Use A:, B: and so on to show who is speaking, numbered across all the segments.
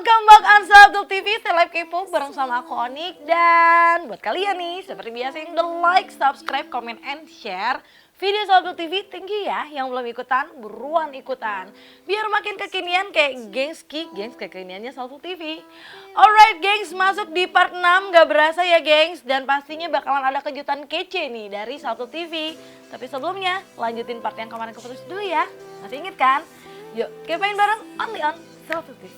A: Welcome back Unsubtle TV, Seleb Kepo bareng sama aku Onik. Dan buat kalian nih, seperti biasa yang udah like, subscribe, comment, and share video Subtle TV, thank you ya. Yang belum ikutan, buruan ikutan. Biar makin kekinian kayak gengs kekiniannya Subtle TV. Alright gengs, masuk di part 6, gak berasa ya gengs. Dan pastinya bakalan ada kejutan kece nih dari Subtle TV. Tapi sebelumnya, lanjutin part yang kemarin keputus dulu ya. Masih inget kan? Yuk, kepain bareng only on Subtle TV.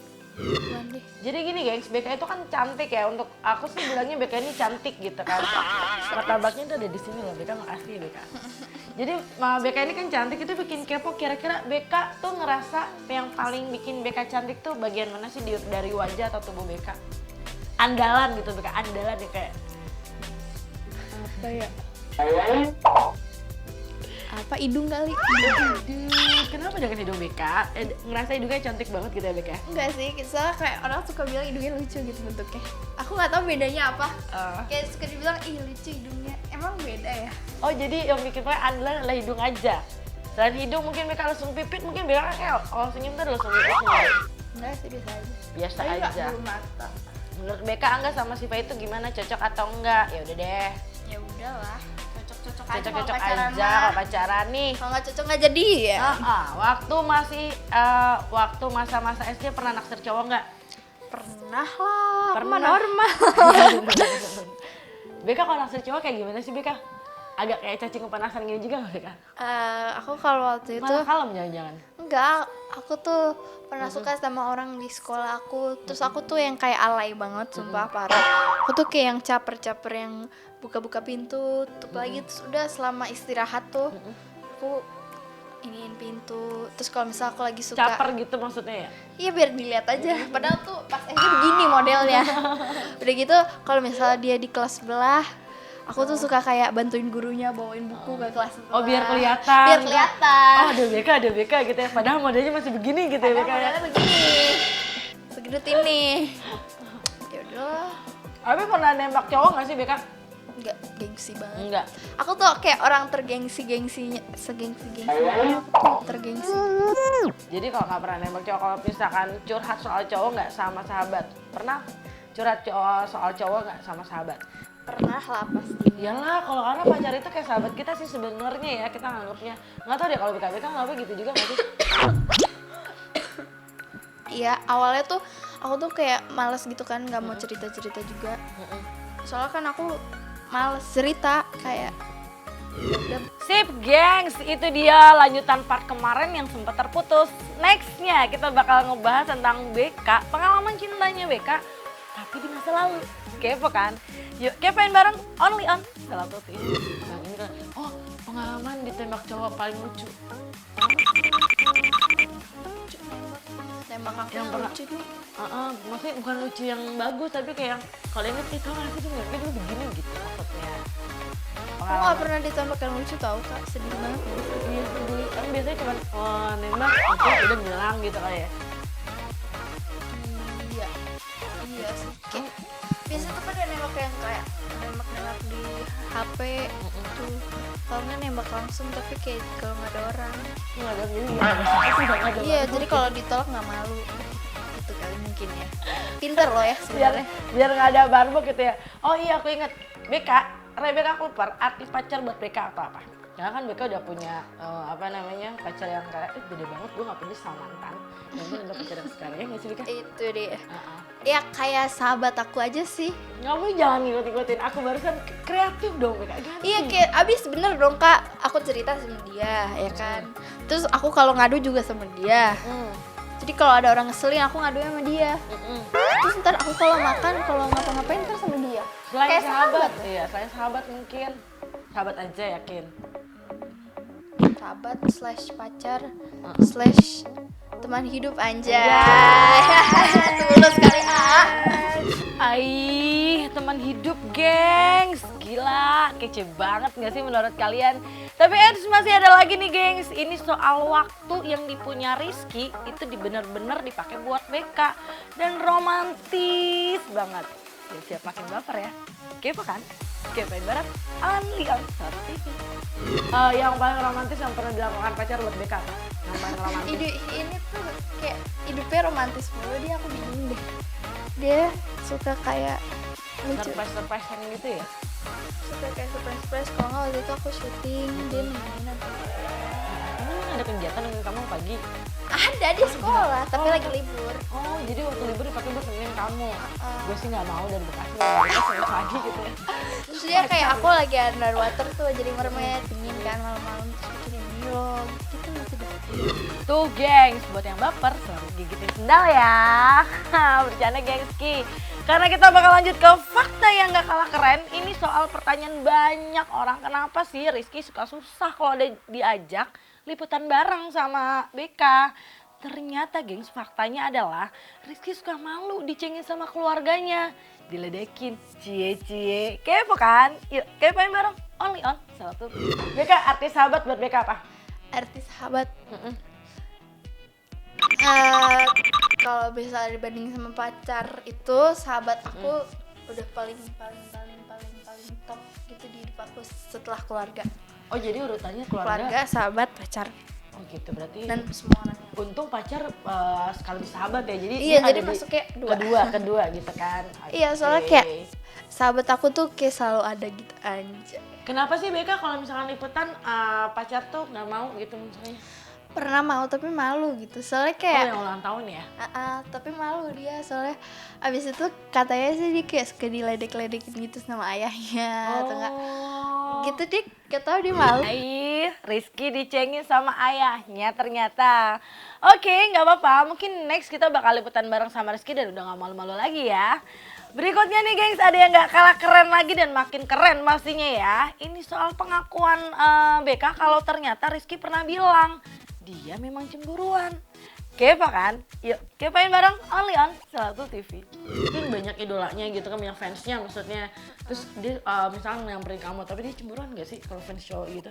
A: Jadi gini gengs, BK itu kan cantik ya. Untuk aku sih bilangnya BK ini cantik gitu kan. Martabaknya tuh ada di sini loh, BK makasih BK. Jadi BK ini kan cantik, itu bikin kepo kira-kira BK tuh ngerasa yang paling bikin BK cantik tuh bagian mana sih dari wajah atau tubuh BK? Andalan gitu BK, andalan ya kayak
B: apa ya? Apa hidung kali?
A: Kenapa jangan hidung BK? Ngerasa hidungnya cantik banget gitu ya BK?
B: Enggak sih, soalnya kayak orang suka bilang hidungnya lucu gitu bentuknya. Aku nggak tahu bedanya apa. Kayak suka dibilang ih lucu hidungnya. Emang beda ya?
A: Oh jadi yang bikin BK andalan adalah hidung aja. Selain hidung mungkin BK langsung pipit, mungkin BK kayak kalau senyum tuh langsung pipit semua.
B: Enggak sih, biasa aja.
A: Biasa
B: Tapi nggak
A: aja.
B: bulu mata.
A: Menurut BK Angga sama Siva itu gimana, cocok atau enggak? Ya udah deh.
B: Ya udahlah, cocok-cocok aja.
A: Cocok-cocok
B: kalau pacaran
A: aja
B: mah.
A: kalau pacaran nih.
B: Kalau nggak cocok nggak jadi ya.
A: Waktu masa-masa SD pernah naksir cowok nggak?
B: Pernah lah.
A: Pernah.
B: Normal.
A: BK kalau naksir cowok kayak gimana sih BK? Agak kayak cacing kepanasan gini juga nggak BK?
B: Aku kalau waktu itu
A: Malah kalem jangan-jangan.
B: enggak, aku tuh pernah suka sama orang di sekolah aku. Terus aku tuh yang kayak alay banget, sumpah parah. Aku tuh kayak yang caper-caper yang buka-buka pintu, tutup lagi. Terus udah selama istirahat tuh aku iniin pintu. Terus kalau misal aku lagi suka,
A: Caper gitu maksudnya ya?
B: iya biar dilihat aja. Padahal tuh pas SD begini modelnya. Udah gitu kalau misalnya dia di kelas sebelah, aku tuh suka kayak bantuin gurunya bawain buku ke kelas sebelah.
A: Oh biar kelihatan.
B: Biar kelihatan.
A: Oh ada BK gitu ya. Padahal modelnya masih begini gitu ya BK ya.
B: Modelnya begini, segedut ini. Ya udahlah,
A: Tapi pernah nembak cowok nggak sih BK?
B: nggak gengsi banget.
A: Enggak.
B: Aku tuh kayak orang tergengsi-gengsinya, tergengsi.
A: Jadi kalau nggak pernah nembak cowok, kalau misalkan curhat soal cowok nggak sama sahabat? Pernah curhat soal cowok nggak sama sahabat?
B: Pernah lah pasti.
A: Iyalah, kalau karena pacar itu kayak sahabat kita sih sebenarnya ya, kita nganggapnya. Nggak tahu deh kalau BK nganggapnya gitu juga nggak sih?
B: Iya, awalnya tuh aku tuh kayak males gitu kan, nggak mau cerita-cerita juga. Soalnya kan aku males cerita kayak.
A: Sip gengs, itu dia lanjutan part kemarin yang sempat terputus. Nextnya kita bakal ngebahas tentang BK, pengalaman cintanya BK, tapi di masa lalu. Kepo kan? Yuk kepoin bareng only on Subtle TV. Nah, ini kan, oh pengalaman ditembak cowok paling lucu.
B: Tembak aku
A: Yang
B: yang
A: pernah-
B: lucu nih.
A: Maksudnya bukan lucu yang bagus, tapi kayak yang kalau inget itu nggak sih dulu begini gitu maksudnya.
B: Aku nggak pernah ditembak yang lucu tau kak, sedih banget.
A: Iya sedih, kan biasanya cuma nembak, oke udah bilang gitu kali ya.
B: Iya, iya sih. Kayak, biasanya tuh kan ada nembak yang kayak nembak di HP tuh. Kalau nggak nembak langsung, tapi kayak kalau nggak ada orang.
A: Nggak ada gini ya.
B: Iya, jadi kalau ditolak nggak malu. Itu kali mungkin ya. Pinter loh ya sebenarnya.
A: biar nggak ada barbuk gitu ya. Oh iya aku inget BK, Rebecca Cooper, arti pacar buat BK apa? Karena kan BK udah punya pacar yang kayak beda banget, gue gak peduli sama mantan. Yang ini udah pacar yang sekarang ya nggak sih BK?
B: Itu dia. Ya kayak sahabat aku aja sih.
A: Kamu jangan ngikut-ngikutin, aku barusan kreatif dong BK. Ganti.
B: Iya kayak abis bener dong kak. Aku cerita sama dia ya kan. Terus aku kalau ngadu juga sama dia. Jadi kalau ada orang ngeselin aku ngadunya sama dia. Terus ntar aku kalau makan, kalau ngapa-ngapain ntar sama dia.
A: Selain
B: Kayak
A: sahabat, iya selain sahabat mungkin. Sahabat aja yakin.
B: Sahabat slash pacar slash teman hidup anjay. Tulus sekali ah.
A: Teman hidup gengs. Gila, kece banget gak sih menurut kalian? Tapi masih ada lagi nih gengs. Ini soal waktu yang dipunya Rizky itu bener-bener dipakai buat BK. Dan romantis banget. Siap makin baper ya. Kepo kan? Kepoin banget. Only on Subtle TV. Yang paling romantis yang pernah dilakukan pacar buat BK apa? Yang paling romantis.
B: Ini tuh kayak hidupnya romantis mulu, dia aku bingung deh. Dia suka kayak lucu,
A: Surprise gitu ya.
B: suka kayak surprise kalau nggak waktu itu aku syuting dia nemenin aku.
A: Emang ada kegiatan dengan kamu pagi?
B: Ada di sekolah tapi lagi libur.
A: Oh, jadi waktu libur dipakai buat nemenin kamu. Gue sih nggak mau dari Bekasi, gue pagi gitu ya.
B: Terus dia kayak aku lagi underwater tuh, jadi mermaid dingin kan malam-malam, terus bikinin Milo gitu deh.
A: Tuh gengs, buat yang baper selalu gigitin sendal ya. Bercanda gengski. Karena kita bakal lanjut ke fakta yang gak kalah keren. Ini soal pertanyaan banyak orang, kenapa sih Rizky suka susah kalau diajak liputan bareng sama BK. Ternyata gengs, faktanya adalah Rizky suka malu dicengin sama keluarganya, diledekin, cie-cie. Kepo kan? Yuk kepoin bareng, only on satu. BK, artis sahabat buat BK apa?
B: Artis sahabat. Kalau bisa dibanding sama pacar itu sahabat aku udah paling top gitu di hidup aku setelah keluarga.
A: Oh jadi urutannya
B: Keluarga, sahabat, pacar,
A: Oh gitu, berarti
B: dan semua orang.
A: untung pacar sekaligus sahabat ya. Jadi
B: Iya,
A: dia
B: jadi
A: ada di
B: masuknya dua.
A: kedua gitu kan.
B: Iya, soalnya
A: Oke.
B: kayak sahabat aku tuh kayak selalu ada gitu aja.
A: Kenapa sih BK kalau misalkan liputan pacar tuh nggak mau gitu misalnya?
B: Pernah mau tapi malu gitu. Soalnya
A: Oh
B: kayak
A: yang ulang tahun ya?
B: tapi malu dia soalnya abis itu katanya sih dia kayak suka diledek-ledekin gitu sama ayahnya atau enggak gitu, dia gak tau dia malu.
A: Rizky dicengin sama ayahnya ternyata. Oke, nggak apa-apa. Mungkin next kita bakal liputan bareng sama Rizky dan udah nggak malu-malu lagi ya. Berikutnya nih gengs, ada yang nggak kalah keren lagi dan makin keren pastinya ya. Ini soal pengakuan BK kalau ternyata Rizky pernah bilang dia memang cemburuan. Kepo kan? Yuk kepoin bareng only on Satu TV. Mungkin banyak idolanya gitu kan, banyak fansnya maksudnya. Terus dia misalnya nyamperin kamu, tapi dia cemburuan gak sih kalau fans cowok gitu?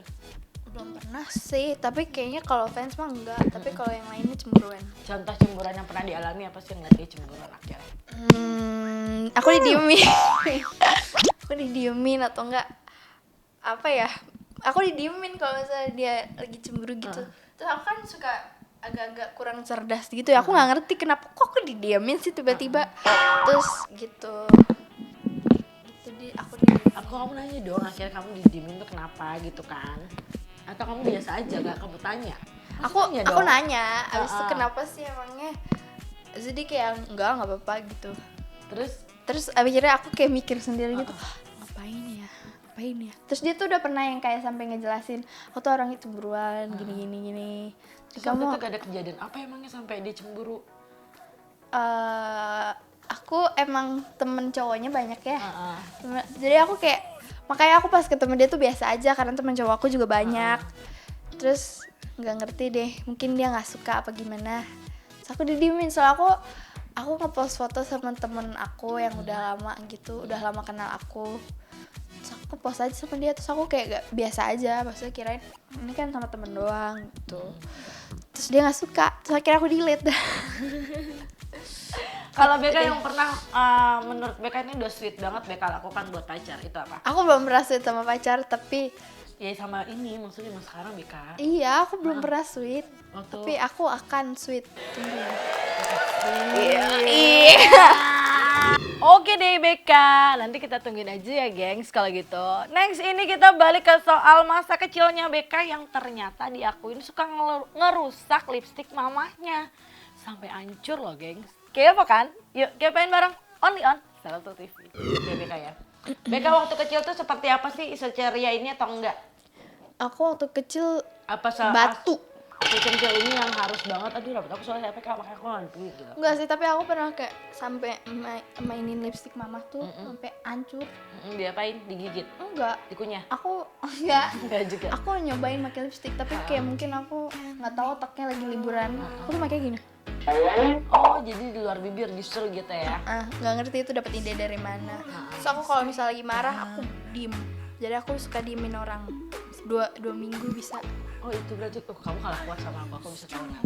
B: Belum pernah sih, tapi kayaknya kalau fans mah enggak, tapi kalau yang lainnya cemburuan.
A: Contoh cemburuan yang pernah dialami apa sih yang ngeliat dia cemburuan akhirnya?
B: Aku didiemin. Aku didiemin atau enggak apa ya? Aku didiemin kalau misalnya dia lagi cemburu gitu. Terus aku kan suka agak-agak kurang cerdas gitu ya. Aku nggak ngerti kenapa kok aku didiemin sih tiba-tiba. Terus gitu. Aku didiemin.
A: Kamu nanya dong, akhirnya kamu didiemin tuh kenapa gitu kan? Atau kamu biasa aja gak kamu tanya?
B: Aku
A: dong.
B: nanya, abis itu kenapa sih emangnya? Jadi kayak enggak apa-apa gitu. Terus akhirnya aku kayak mikir sendiri gitu, ngapain ya? Terus dia tuh udah pernah yang kayak sampai ngejelasin, aku tuh orangnya cemburuan, gini.
A: Terus kamu tuh gak ada kejadian apa emangnya sampai dia cemburu?
B: Aku emang temen cowoknya banyak ya. Jadi aku kayak, makanya aku pas ketemu dia tuh biasa aja karena temen cowok aku juga banyak. Terus nggak ngerti deh, mungkin dia nggak suka apa gimana. Terus aku didiemin, soalnya aku ngepost foto sama temen aku yang udah lama gitu, udah lama kenal aku. Terus aku post aja sama dia, terus aku kayak gak biasa aja, maksudnya kirain ini kan sama temen doang gitu. Terus dia nggak suka, terus akhirnya aku delete dah.
A: Kalau BK yang pernah menurut BK ini udah sweet banget BK lakukan buat pacar, itu apa?
B: Aku belum pernah sweet sama pacar, tapi
A: Ya sama ini, maksudnya mas sekarang BK.
B: iya, aku belum pernah sweet.
A: Waktu...
B: Tapi aku akan sweet. Tunggu ya.
A: Oke deh BK, nanti kita tungguin aja ya gengs kalau gitu. Next ini kita balik ke soal masa kecilnya BK yang ternyata diakuin suka ngerusak lipstik mamahnya. Sampai hancur loh gengs. Kepo kan? Yuk kepoin bareng, only on Satu TV. Oke BK ya. BK waktu kecil tuh seperti apa sih, seceria ini atau enggak?
B: Aku waktu kecil
A: Apa
B: batu.
A: Kecil ini yang harus banget, aduh rambut aku soalnya PK makanya aku ngantuk gitu.
B: Enggak sih, tapi aku pernah kayak sampai mainin lipstik mama tuh sampai hancur.
A: Diapain? Digigit?
B: Enggak.
A: Dikunyah?
B: Aku enggak.
A: Enggak juga.
B: Aku nyobain pakai lipstik, tapi kayak mungkin aku nggak tahu otaknya lagi liburan. Aku tuh pakai gini.
A: Oh, jadi di luar bibir justru gitu ya?
B: Nggak ngerti itu dapat ide dari mana. Terus aku kalau misalnya lagi marah, aku diem. Jadi aku suka diemin orang. Dua minggu bisa.
A: Oh itu berarti kamu kalah kuat sama aku bisa tahu nah.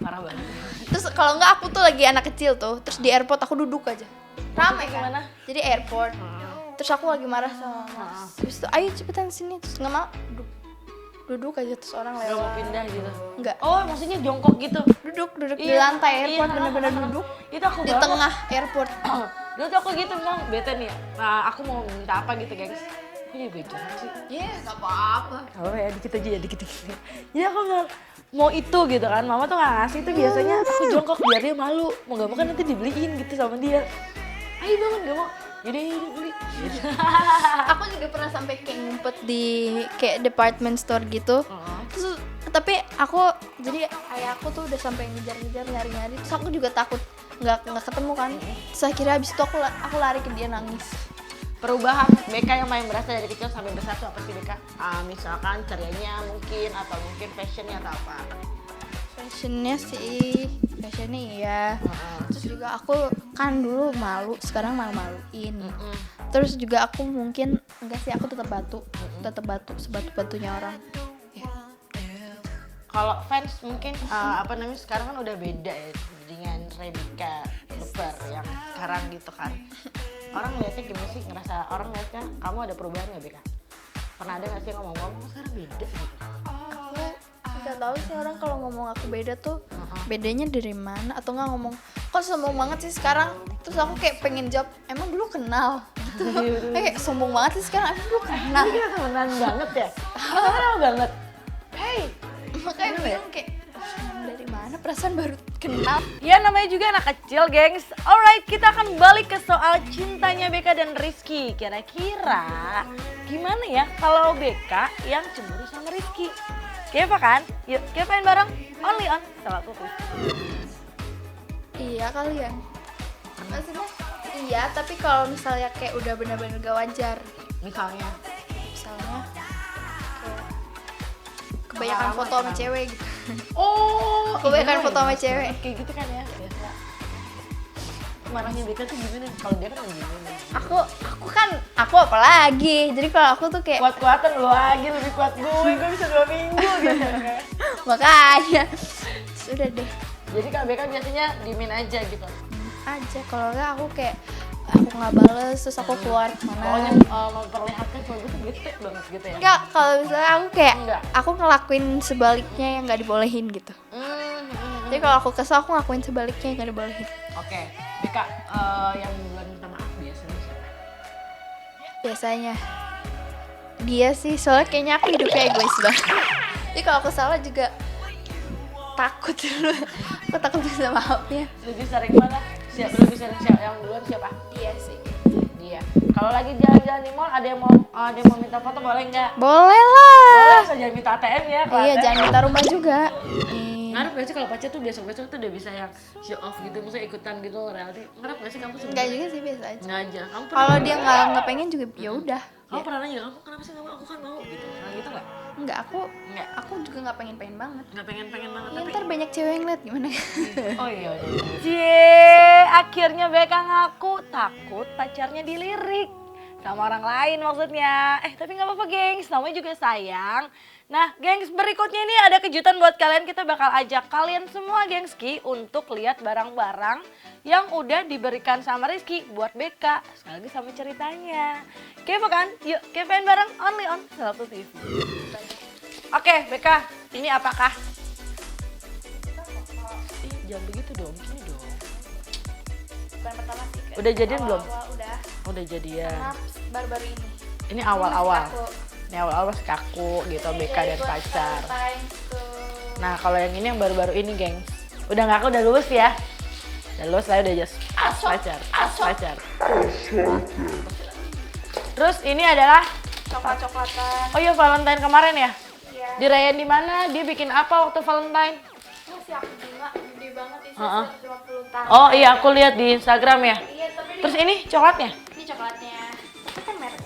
A: Parah banget.
B: Terus kalau enggak aku tuh lagi anak kecil tuh, terus di airport aku duduk aja. Rame kan?
A: Gimana?
B: Jadi airport. Terus aku lagi marah sama mas. Terus tuh, ayo cepetan sini. Terus nggak mau duduk. duduk aja terus orang
A: Gak mau
B: lewat.
A: pindah gitu.
B: Enggak,
A: Oh, maksudnya jongkok gitu.
B: duduk di
A: Iya,
B: lantai airport,
A: iya,
B: bener-bener duduk
A: Itu aku
B: di
A: banget.
B: tengah airport.
A: Dulu tuh aku gitu bang, bete nih ya. Nah, aku mau minta apa gitu gengs. Aku jadi bejat sih.
B: Iya, nggak apa-apa.
A: Kalau ya dikit aja ya dikit. Jadi aku nggak mau itu gitu kan. Mama tuh nggak ngasih itu biasanya aku jongkok biar dia malu. Mau gak mau kan nanti dibeliin gitu sama dia. Ayo banget gak mau. Jadi beli. Gitu.
B: Aku juga pernah sampai kayak ngumpet di kayak department store gitu. Terus tapi aku jadi ayahku tuh udah sampai ngejar-ngejar nyari-nyari. Terus aku juga takut nggak ketemu kan. Terus akhirnya abis itu aku lari ke dia nangis.
A: Perubahan BK yang main berasa dari kecil sampai besar tuh apa sih BK? Misalkan cerianya mungkin atau mungkin fashionnya atau apa?
B: Fashionnya iya. Terus juga aku kan dulu malu, sekarang malu-maluin. Terus juga aku mungkin enggak sih, aku tetap batu sebatu-batunya orang.
A: Kalau fans mungkin apa namanya sekarang kan udah beda ya dengan Rebecca Leper yang sekarang gitu kan. Orang lihatnya gimana sih, ngerasa orang lihatnya kamu ada perubahan nggak Beka? Pernah ada nggak sih ngomong-ngomong sekarang beda gitu?
B: Aku nggak tahu sih orang kalau ngomong aku beda tuh bedanya dari mana, atau nggak ngomong kok sombong banget sih sekarang. Terus aku kayak pengen jawab emang dulu kenal gitu. Kayak sombong banget sih sekarang, emang dulu kenal.
A: Iya temenan banget ya? Kenal banget. Hey,
B: Makanya bilang kayak dari mana, perasaan baru kenal.
A: ya namanya juga anak kecil, gengs. Alright, kita akan balik ke soal cintanya Beka dan Rizky. Kira-kira gimana ya kalau Beka yang cemburu sama Rizky? Kepa kan? Yuk, kepain bareng. Only on Salah Putih.
B: Iya kali ya. Maksudnya iya, tapi kalau misalnya kayak udah benar-benar gak wajar.
A: Misalnya,
B: Kayak kebanyakan foto sama cewek gitu.
A: oh,
B: Kebanyakan
A: gimana
B: foto
A: ya?
B: sama cewek.
A: Kayak gitu kan ya, biasa. Marahnya Beka tuh gimana? Kalau dia kan gimana?
B: Aku apalagi. Jadi kalau aku tuh kayak
A: Kuat-kuatan lu lagi, lebih kuat gue bisa 2 minggu gitu.
B: makanya sudah deh
A: Jadi kalau Beka biasanya diemin aja gitu.
B: aja. Kalau enggak aku kayak aku nggak bales terus aku keluar
A: Pokoknya
B: kemana.
A: memperlihatkan kalau gue tuh bete banget gitu ya.
B: Enggak, kalau misalnya aku kayak
A: Enggak.
B: aku ngelakuin sebaliknya yang nggak dibolehin gitu. Jadi kalau aku kesel aku ngelakuin sebaliknya yang nggak dibolehin.
A: Oke, Beka yang duluan minta maaf biasanya siapa?
B: Biasanya dia sih, soalnya kayaknya aku hidupnya egois banget. Jadi kalau aku salah juga takut dulu. Aku takut bisa maafnya.
A: Lebih sering mana? Lebih sering siapa? Yang duluan siapa?
B: Dia sih.
A: Dia. Kalau lagi jalan-jalan di mall ada yang mau minta foto boleh nggak?
B: Boleh
A: Boleh,
B: lah.
A: asal jangan minta ATM ya.
B: Iya, jangan minta rumah juga.
A: Ngarep gak sih kalau pacar tuh besok-besok tuh udah bisa yang show off gitu, maksudnya ikutan gitu reality. Ngarep gak sih kamu sebenarnya?
B: Enggak juga sih, biasa aja.
A: Nggak aja. Kamu pernah
B: Kalau dia nggak pengen juga ya udah.
A: kamu pernah nanya kamu kenapa sih nggak mau? Aku kan mau gitu. Nah gitu nggak?
B: Enggak,
A: Nggak.
B: aku juga nggak pengen banget.
A: Nggak pengen banget
B: Ya,
A: tapi.
B: ntar banyak cewek yang liat gimana.
A: Oh iya udah. Cie, akhirnya Beka ngaku takut pacarnya dilirik sama orang lain maksudnya. Tapi nggak apa-apa gengs, namanya juga sayang. Nah gengs, berikutnya ini ada kejutan buat kalian. Kita bakal ajak kalian semua gengski untuk lihat barang-barang yang udah diberikan sama Rizky buat Beka. Sekali lagi sama ceritanya. Kepo kan? Yuk kepoin bareng only on Salah Putih TV. Oke Beka, ini apakah? Jangan begitu dong, gini dong.
B: Bukan pertama sih.
A: Udah jadian belum?
B: Udah.
A: Udah jadian.
B: Baru-baru ini.
A: Ini awal-awal.
B: Masih kaku.
A: Ini awal-awal masih kaku gitu, Beka
B: Jadi
A: dan
B: buat
A: pacar.
B: Valentine's tuh.
A: Nah kalau yang ini yang baru-baru ini geng. Udah ngaku udah lulus ya. Udah lulus lah udah just pacar. Terus ini adalah,
B: Coklat-coklatan.
A: oh iya Valentine kemarin ya?
B: Iya.
A: Dirayain di mana? Dia bikin apa waktu Valentine?
B: Ini sih aku bunga gede banget isi
A: Heeh.
B: 150 tahun.
A: Oh iya aku lihat di Instagram ya.
B: Iya, tapi
A: Terus ini coklatnya?
B: ini coklatnya. Itu kan merek.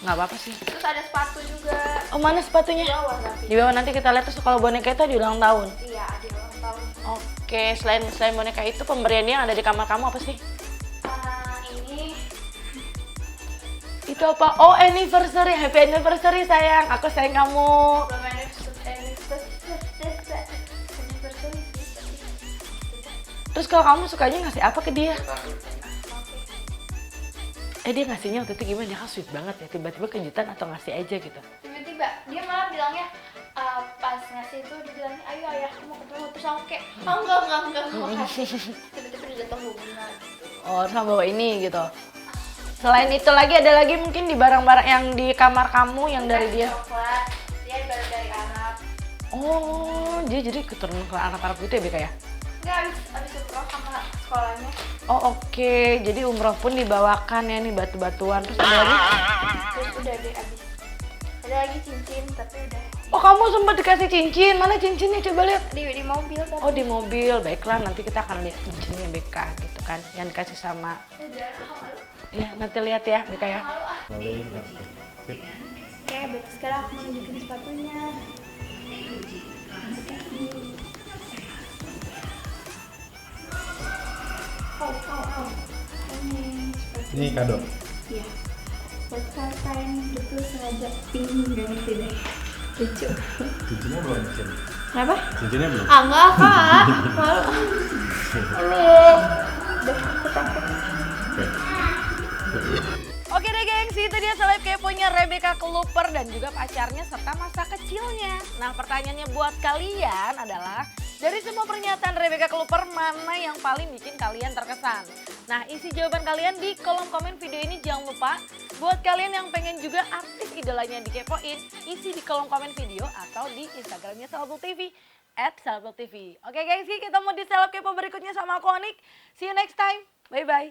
A: Nggak apa-apa sih.
B: Terus ada sepatu juga.
A: Oh mana sepatunya?
B: Di bawah tapi.
A: Di bawah nanti kita lihat. Terus kalau boneka itu di ulang tahun.
B: Iya, ada ulang tahun.
A: Oke, selain boneka itu pemberiannya yang ada di kamar kamu apa sih?
B: Ini
A: Itu apa? Oh anniversary, happy anniversary sayang. Aku sayang kamu.
B: belum anniversary sih.
A: Terus kalau kamu sukanya ngasih apa ke dia? Dia ngasihnya waktu itu gimana? Dia kan sweet banget ya. Tiba-tiba kejutan atau ngasih aja gitu.
B: Tiba-tiba dia malah bilangnya dikasih itu dibilangin ayo ayah mau ketemu, terus aku kayak oh enggak makasih. Tiba-tiba dia datang bawa bunga gitu.
A: Oh, sama bawa ini gitu. Selain itu lagi ada lagi mungkin di barang-barang yang di kamar kamu yang dari dia.
B: Coklat, dia baru dari Arab.
A: Oh, jadi keturunan ke Arab gitu ya Beka ya?
B: Enggak, abis umroh sama sekolahnya.
A: Oh oke, jadi umroh pun dibawakan ya nih batu-batuan. Terus ada lagi?
B: Terus udah deh abis. Ada lagi cincin tapi udah
A: Oh kamu sempat dikasih cincin, mana cincinnya coba lihat.
B: di mobil tapi.
A: Oh di mobil, baiklah nanti kita akan lihat cincinnya Beka gitu kan. Yang dikasih sama, ya nanti lihat ya Beka ya.
B: Oke, berarti sekarang aku mau nunjukin sepatunya.
C: Ini kado.
B: Iya. Buat Valentine itu sengaja pink, nggak ngerti deh. Lucu.
C: Cincinnya belum cincin.
B: Kenapa?
C: Cincinnya belum.
B: Ah enggak kak, malu. Aduh, udah aku takut.
C: Oke.
A: Oke deh gengs, itu dia seleb keponya Rebecca Kluper dan juga pacarnya serta masa kecilnya. Nah pertanyaannya buat kalian adalah, dari semua pernyataan Rebecca Kluper mana yang paling bikin kalian terkesan? Nah isi jawaban kalian di kolom komen video ini, jangan lupa. Buat kalian yang pengen juga artis idolanya dikepoin, isi di kolom komen video atau di Instagramnya Selebul TV @selebultv. Oke gengs, kita mau di seleb kepo berikutnya sama aku Onik. See you next time, bye bye.